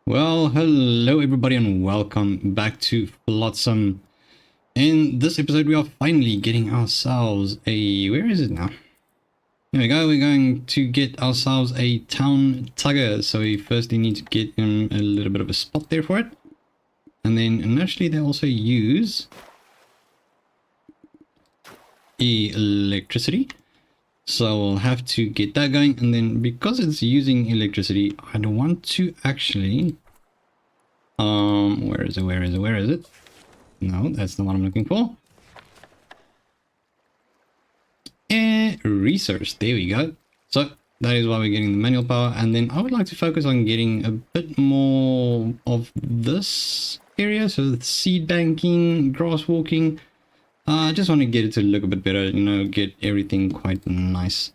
Well, hello everybody and welcome back to Flotsam. In this episode we are finally getting ourselves a... where is it now? There we go, we're going to get ourselves a town tugger. So we firstly need to get him a little bit of a spot there for it. And then naturally they also use electricity. So we'll have to get that going, and then because it's using electricity, I don't want to actually where is it? No, that's the one I'm looking for. Research, there we go. So that is why we're getting the manual power, and then I would like to focus on getting a bit more of this area, so the seed banking, grass walking. I just want to get it to look a bit better, you know, get everything quite nice.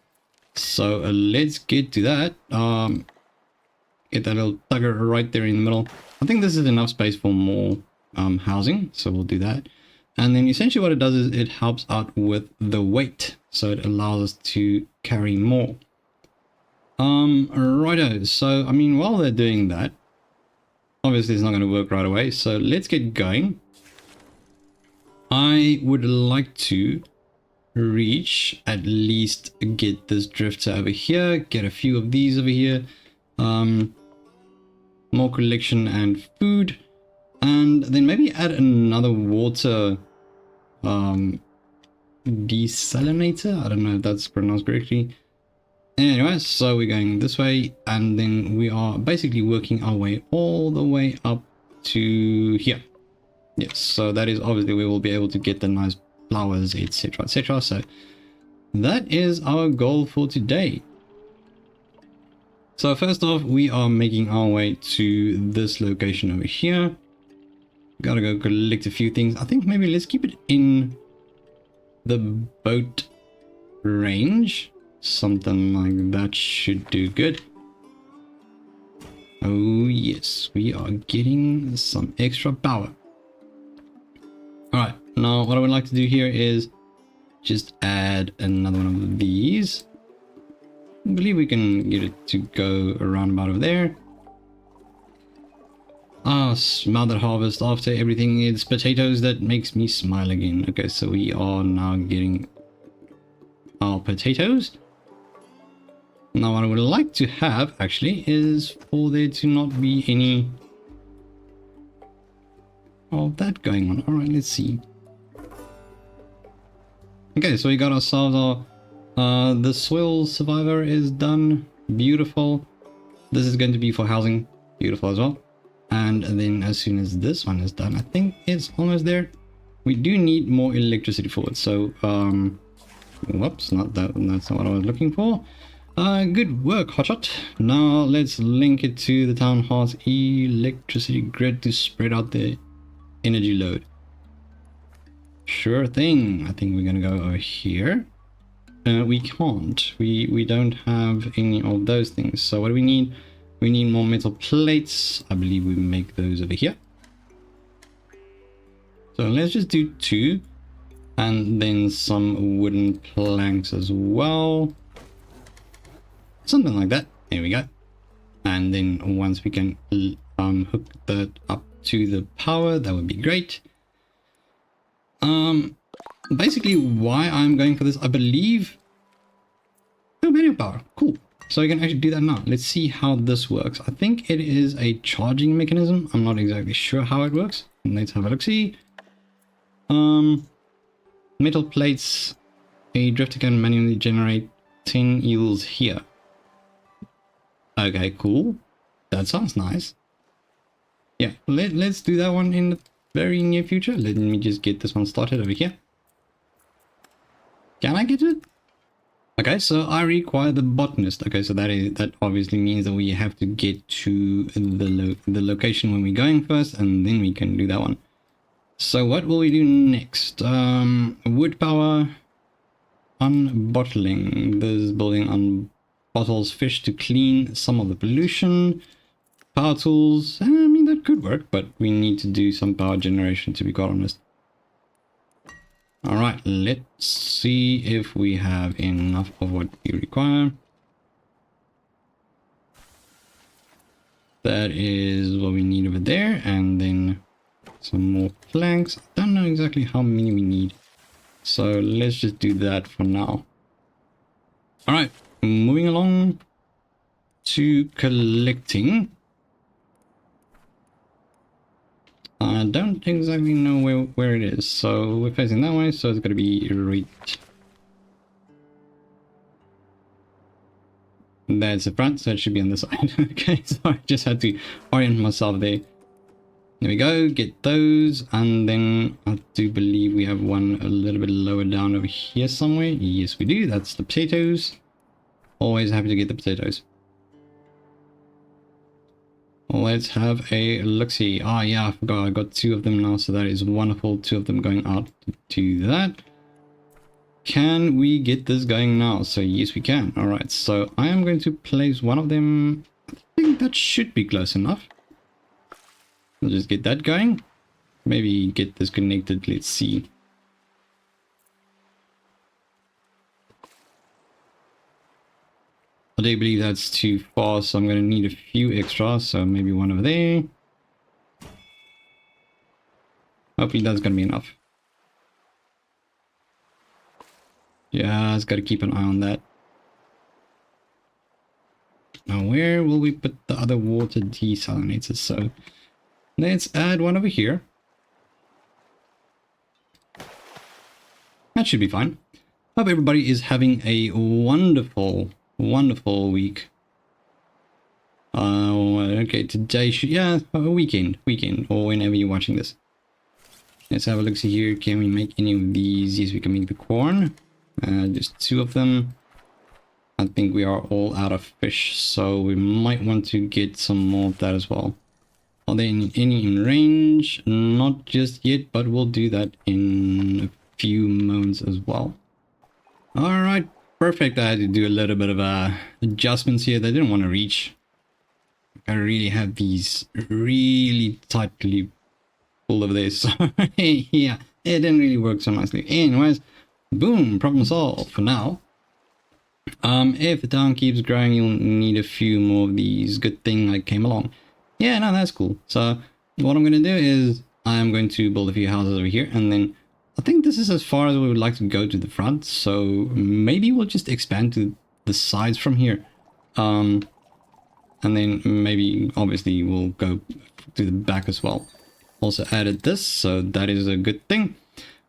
So let's get to that. Get that little tugger right there in the middle. I think this is enough space for more housing, so we'll do that. And then essentially what it does is it helps out with the weight, so it allows us to carry more. Righto, so I mean, while they're doing that, obviously it's not going to work right away, so let's get going. I would like to reach, at least get this drifter over here, get a few of these over here, more collection and food, and then maybe add another water desalinator. I don't know if that's pronounced correctly. Anyway, so we're going this way, and then we are basically working our way all the way up to here. Yes, so that is obviously we will be able to get the nice flowers, etc, etc. So that is our goal for today. So first off, we are making our way to this location over here. Gotta go collect a few things. I think maybe let's keep it in the boat range. Something like that should do good. Oh yes, we are getting some extra power. Alright, now what I would like to do here is just add another one of these. I believe we can get it to go around about over there. Ah, smell that harvest after everything is potatoes. That makes me smile again. Okay, so we are now getting our potatoes. Now what I would like to have actually is for there to not be any of that going on. All right, let's see. Okay, so we got ourselves our the soil survivor is done. Beautiful. This is going to be for housing. Beautiful as well. And then as soon as this one is done, I think it's almost there. We do need more electricity for it, so whoops, not that, that's not what I was looking for. Good work, Hotshot. Now let's link it to the town hall's electricity grid to spread out the energy load. Sure thing. I think we're gonna go over here. We can't. We don't have any of those things. So what do we need? We need more metal plates. I believe we make those over here. So let's just do 2, and then some wooden planks as well. Something like that. There we go. And then once we can hook that up to the power, that would be great. Basically why I'm going for this, I believe... oh, manual power. Cool. So I can actually do that now. Let's see how this works. I think it is a charging mechanism. I'm not exactly sure how it works. Let's have a look. See. Metal plates. A drifter can manually generate 10 eels here. Okay, cool. That sounds nice. Yeah, let's do that one in the very near future. Let me just get this one started over here. Can I get it? Okay, so I require the botanist. Okay, so that obviously means that we have to get to the location when we're going first, and then we can do that one. So what will we do next? Wood power, unbottling. This building unbottles fish to clean some of the pollution. Power tools. I mean, that could work, but we need to do some power generation, to be quite honest. All right, let's see if we have enough of what we require. That is what we need over there. And then some more planks. I don't know exactly how many we need. So let's just do that for now. All right, moving along to collecting. I don't exactly know where it is. So we're facing that way, so it's going to be right. There's the front, so it should be on the side. Okay, so I just had to orient myself there. There we go, get those, and then I do believe we have one a little bit lower down over here somewhere. Yes, we do. That's the potatoes. Always happy to get the potatoes. Let's have a look-see. Ah, yeah, I forgot. I got 2 of them now, so that is wonderful. 2 of them going out to that. Can we get this going now? So yes, we can. All right, so I am going to place one of them. I think that should be close enough. We'll just get that going. Maybe get this connected. Let's see. I do believe that's too far, so I'm going to need a few extra. So maybe one over there. Hopefully that's going to be enough. Yeah, it's got to keep an eye on that. Now, where will we put the other water desalinators? So let's add one over here. That should be fine. Hope everybody is having a wonderful week. Okay, today should, yeah, a weekend, or whenever you're watching this. Let's have a look. See here. Can we make any of these? Yes, we can make the corn. Just 2 of them. I think we are all out of fish, so we might want to get some more of that as well. Are there any in range? Not just yet, but we'll do that in a few moments as well. All right, perfect. I had to do a little bit of adjustments here. They didn't want to reach. I really have these really tightly pulled over there, so yeah, it didn't really work so nicely. Anyways, boom, problem solved for now. If the town keeps growing, you'll need a few more of these. Good thing I came along. Yeah, no, that's cool. So what I'm going to do is I'm going to build a few houses over here, and then I think this is as far as we would like to go to the front. So maybe we'll just expand to the sides from here. And then maybe obviously we'll go to the back as well. Also added this, so that is a good thing.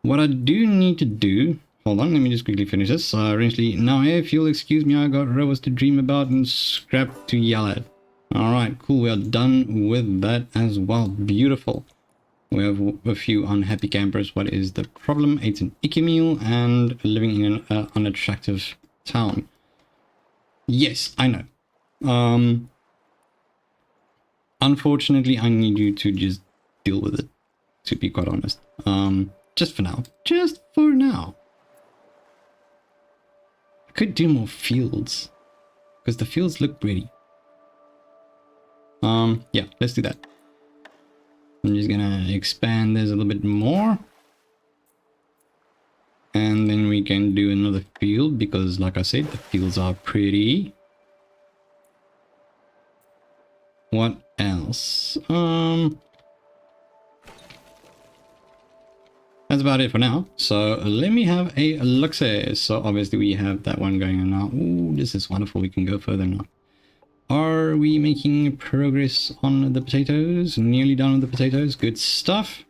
What I do need to do, hold on, let me just quickly finish this. Eventually, now if you'll excuse me, I got robots to dream about and scrap to yell at. Alright, cool, we are done with that as well. Beautiful. We have a few unhappy campers. What is the problem? It's an icky meal and living in an unattractive town. Yes, I know. Unfortunately, I need you to just deal with it, to be quite honest. Just for now. Just for now. I could do more fields, because the fields look pretty. Yeah, let's do that. I'm just gonna expand this a little bit more. And then we can do another field, because like I said, the fields are pretty. What else? That's about it for now. So let me have a look. So obviously we have that one going on now. Ooh, this is wonderful. We can go further now. Are we making progress on the potatoes? Nearly done with the potatoes. Good stuff.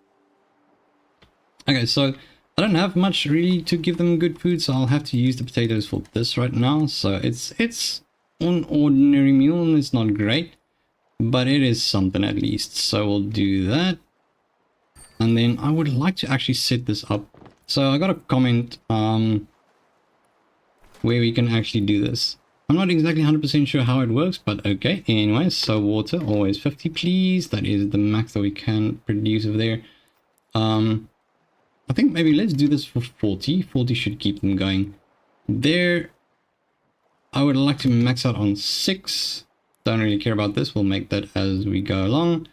Okay, so I don't have much really to give them good food, so I'll have to use the potatoes for this right now. So it's an ordinary meal and it's not great, but it is something at least. So we'll do that. And then I would like to actually set this up. So I got a comment where we can actually do this. I'm not exactly 100% sure how it works, but okay. Anyway, so water, always 50, please. That is the max that we can produce over there. I think maybe let's do this for 40. 40 should keep them going. There, I would like to max out on 6. Don't really care about this. We'll make that as we go along.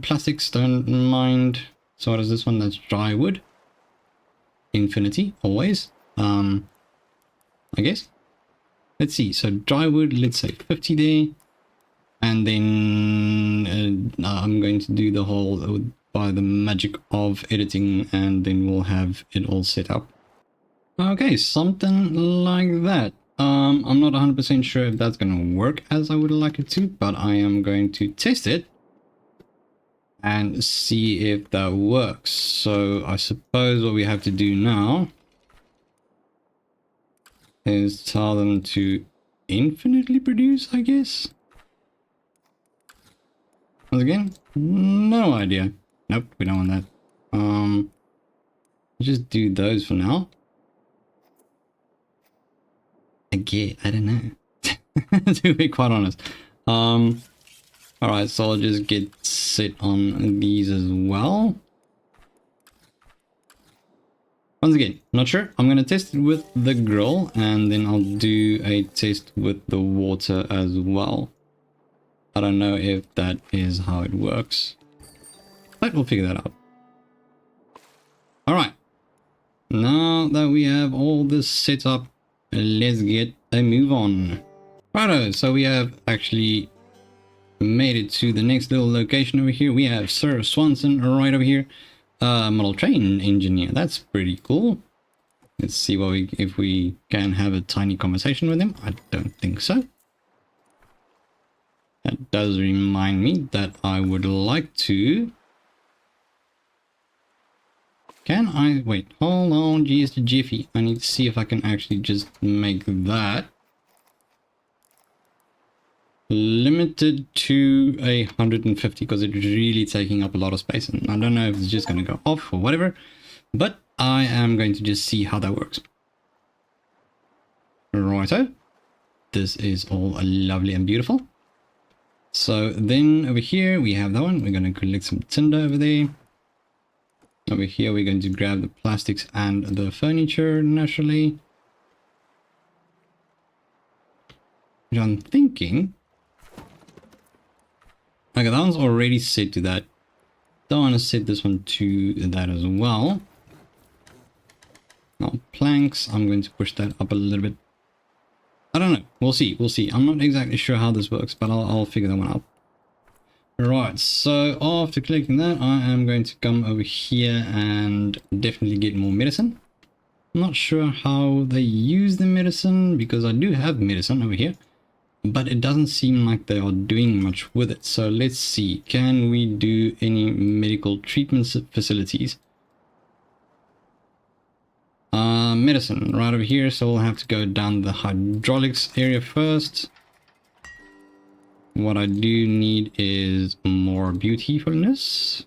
Plastics, don't mind. So what is this one? That's dry wood. Infinity, always. I guess. Let's see. So dry wood, let's say 50 there. And then I'm going to do the whole by the magic of editing, and then we'll have it all set up. Okay, something like that. I'm not 100% sure if that's going to work as I would like it to, but I am going to test it and see if that works. So I suppose what we have to do now is tell them to infinitely produce, I guess. Once again, no idea. Nope, we don't want that. Just do those for now. Again, I don't know. To be quite honest. Alright, so I'll just get set on these as well. Once again, not sure. I'm going to test it with the grill, and then I'll do a test with the water as well. I don't know if that is how it works, but we'll figure that out. Alright, now that we have all this set up, let's get a move on. Righto, so we have actually made it to the next little location over here. We have Sir Swanson right over here. Model train engineer. That's pretty cool. Let's see what if we can have a tiny conversation with him. I don't think so. That does remind me that I would like to... Can I... Wait, hold on just a jiffy. I need to see if I can actually just make that limited to 150, because it's really taking up a lot of space, and I don't know if it's just going to go off or whatever, but I am going to just see how that works. Righto, this is all lovely and beautiful. So then over here we have that one. We're going to collect some tinder over there. Over here we're going to grab the plastics and the furniture naturally. Which I'm thinking... Okay, that one's already set to that. Don't want to set this one to that as well. Now planks, I'm going to push that up a little bit. I don't know. We'll see. We'll see. I'm not exactly sure how this works, but I'll figure that one out. Right, so after collecting that, I am going to come over here and definitely get more medicine. I'm not sure how they use the medicine, because I do have medicine over here, but it doesn't seem like they are doing much with it. So let's see, can we do any medical treatment facilities? Medicine right over here, so we'll have to go down the hydraulics area first. What I do need is more beautifulness.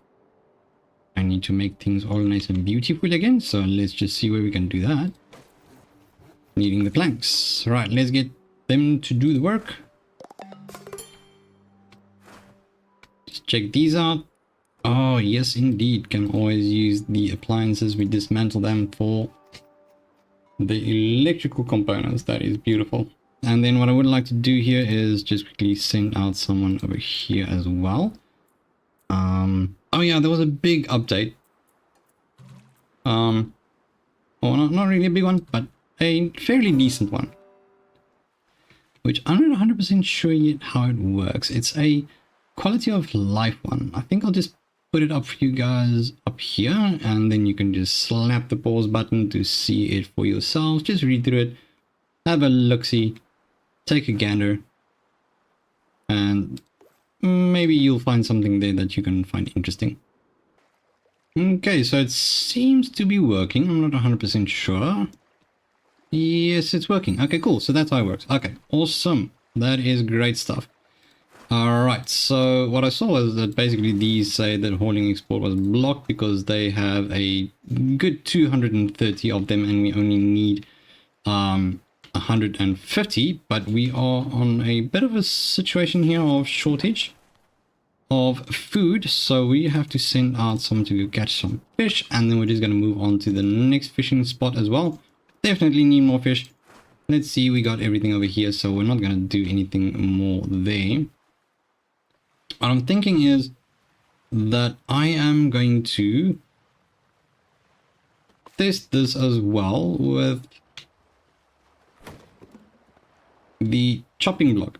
I need to make things all nice and beautiful again, so let's just see where we can do that. Needing the planks. Right, let's get them to do the work. Just check these out. Oh yes, indeed, can always use the appliances. We dismantle them for the electrical components. That is beautiful. And then what I would like to do here is just quickly send out someone over here as well. Oh yeah, there was a big update. Well, not really a big one, but a fairly decent one, which I'm not 100% sure yet how it works. It's a quality of life one. I think I'll just put it up for you guys up here, and then you can just slap the pause button to see it for yourselves. Just read through it, have a look-see, take a gander, and maybe you'll find something there that you can find interesting. Okay, so it seems to be working. I'm not 100% sure. Yes, it's working. Okay, cool. So that's how it works. Okay, awesome. That is great stuff. Alright, so what I saw was that basically these say that hauling export was blocked because they have a good 230 of them and we only need 150, but we are on a bit of a situation here of shortage of food, so we have to send out someone to go catch some fish, and then we're just going to move on to the next fishing spot as well. Definitely need more fish. Let's see, we got everything over here, so we're not going to do anything more there. What I'm thinking is that I am going to test this as well with the chopping block.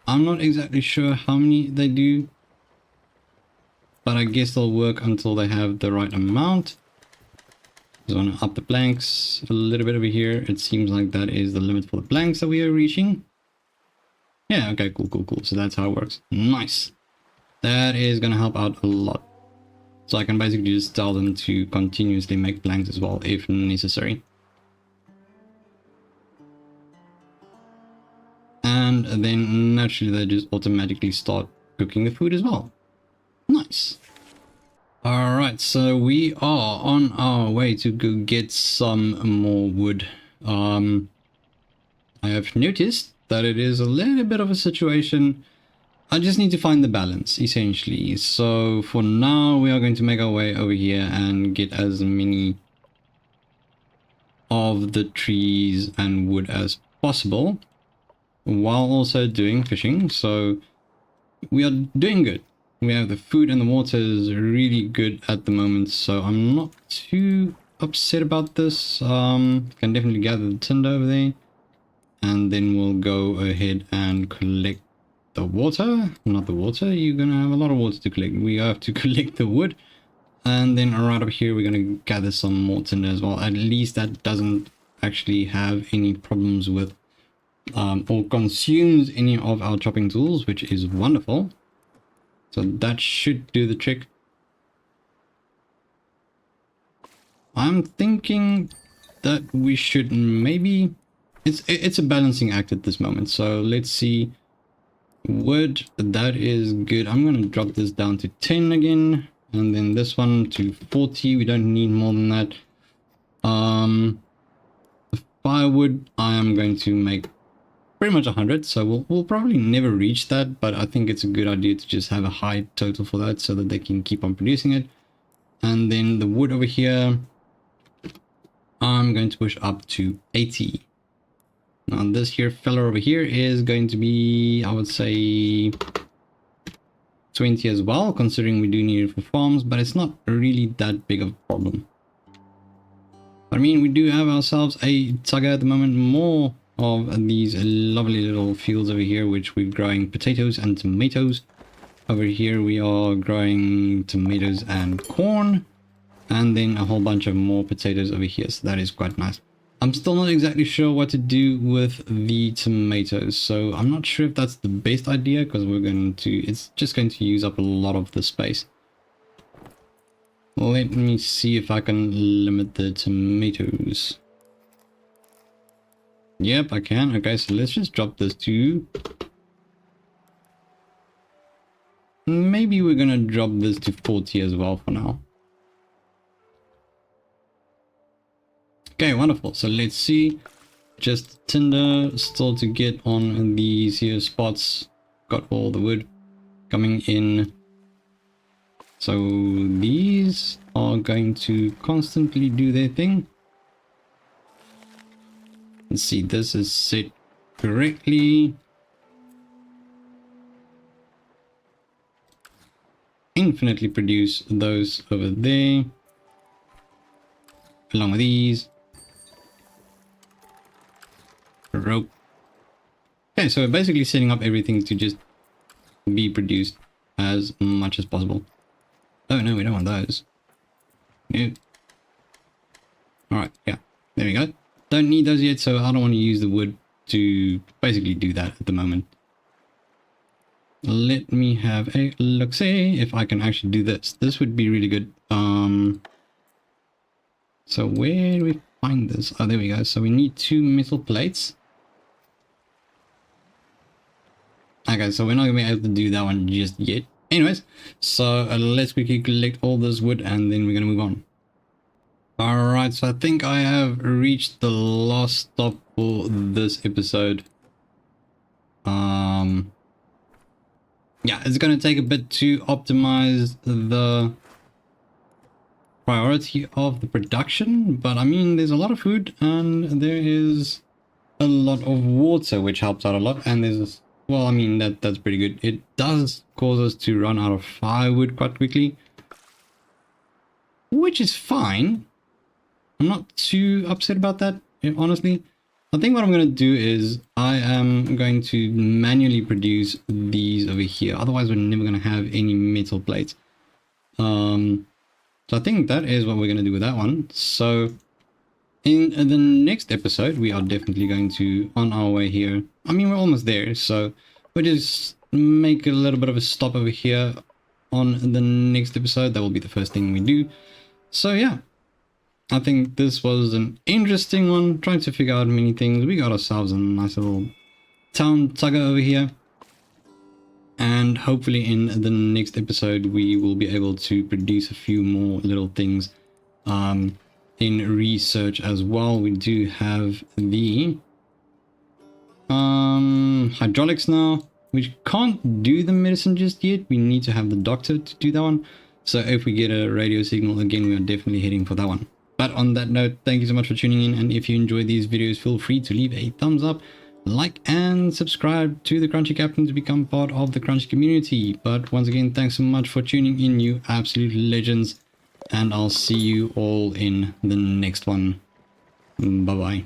I'm not exactly sure how many they do, but I guess they'll work until they have the right amount. Just want to up the planks a little bit over here. It seems like that is the limit for the planks that we are reaching. Yeah, okay, cool, cool, cool. So that's how it works. Nice. That is going to help out a lot. So I can basically just tell them to continuously make planks as well if necessary. And then naturally they just automatically start cooking the food as well. Nice. Alright, so we are on our way to go get some more wood. I have noticed that it is a little bit of a situation. I just need to find the balance, essentially. So for now, we are going to make our way over here and get as many of the trees and wood as possible, while also doing fishing. So we are doing good. We have the food and the water is really good at the moment, so I'm not too upset about this. Can definitely gather the tinder over there, and then we'll go ahead and collect the water. Not the water, you're gonna have a lot of water to collect. We have to collect the wood, and then right up here we're gonna gather some more tinder as well. At least that doesn't actually have any problems with or consumes any of our chopping tools, which is wonderful. So that should do the trick. I'm thinking that we should maybe... It's a balancing act at this moment. So let's see. Wood, that is good. I'm going to drop this down to 10 again. And then this one to 40. We don't need more than that. The firewood, I am going to make pretty much 100, so we'll probably never reach that, but I think it's a good idea to just have a high total for that so that they can keep on producing it. And then the wood over here, I'm going to push up to 80. Now this here fella over here is going to be, I would say, 20 as well, considering we do need it for farms, but it's not really that big of a problem. I mean, we do have ourselves a Tugger at the moment, more of these lovely little fields over here, which we're growing potatoes and tomatoes. Over here we are growing tomatoes and corn, and then a whole bunch of more potatoes over here, so that is quite nice. I'm still not exactly sure what to do with the tomatoes, so I'm not sure if that's the best idea, because it's just going to use up a lot of the space. Let me see if I can limit the tomatoes. Yep, I can. Okay, so let's just drop this to... Maybe we're gonna drop this to 40 as well for now. Okay, wonderful. So let's see. Just tinder still to get on these here spots. Got all the wood coming in. So these are going to constantly do their thing. Let's see, this is set correctly. Infinitely produce those over there. Along with these. Rope. Okay, so we're basically setting up everything to just be produced as much as possible. Oh no, we don't want those. No. Alright, yeah. There we go. Don't need those yet, so I don't want to use the wood to basically do that at the moment. Let me have a look, see if I can actually do this. This would be really good. So where do we find this? Oh, there we go. So we need 2 metal plates. Okay, so we're not going to be able to do that one just yet. Anyways, so let's quickly collect all this wood and then we're going to move on. Alright, so I think I have reached the last stop for this episode. Yeah, it's going to take a bit to optimize the priority of the production, but I mean, there's a lot of food and there is a lot of water, which helps out a lot. And there's, well, I mean, that's pretty good. It does cause us to run out of firewood quite quickly, which is fine. I'm not too upset about that, honestly. I think what I'm going to do is I am going to manually produce these over here. Otherwise, we're never going to have any metal plates. So I think that is what we're going to do with that one. So in the next episode, we are definitely going to, on our way here, I mean, we're almost there. So we'll just make a little bit of a stop over here on the next episode. That will be the first thing we do. So yeah, I think this was an interesting one, trying to figure out many things. We got ourselves a nice little town Tugger over here. And hopefully in the next episode, we will be able to produce a few more little things in research as well. We do have the hydraulics now. We can't do the medicine just yet. We need to have the doctor to do that one. So if we get a radio signal again, we are definitely heading for that one. But on that note, thank you so much for tuning in. And if you enjoyed these videos, feel free to leave a thumbs up, like and subscribe to the Crunchy Captain to become part of the Crunchy community. But once again, thanks so much for tuning in, you absolute legends. And I'll see you all in the next one. Bye-bye.